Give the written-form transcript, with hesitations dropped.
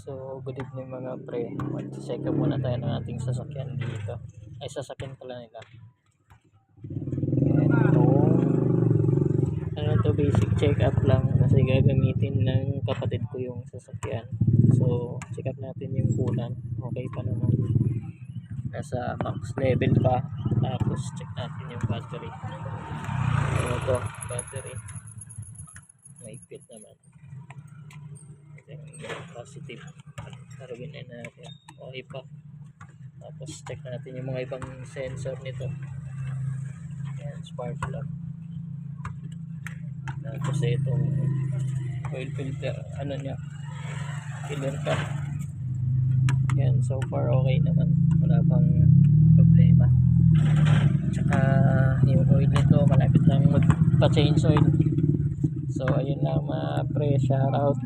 So, good evening mga pre. Mag-check up muna tayo ng ating sasakyan dito. Ay, sasakyan pala nila. Ano to, basic check up lang kasi gagamitin ng kapatid ko yung sasakyan. So, check up natin yung kulan. Okay pa naman. Nasa max level pa. Tapos, check natin yung battery. Ano to, battery. May fit naman. Positive. Karugin na natin. Okay pa. Tapos check natin yung mga ibang sensor nito. Ayan, spark plug. Tapos itong oil filter, ano niya, killer ka. Yan, so far okay naman. Wala pang problema. Tsaka yung oil nito, malapit lang magpa-change oil. So ayun lang mga pre, shoutout.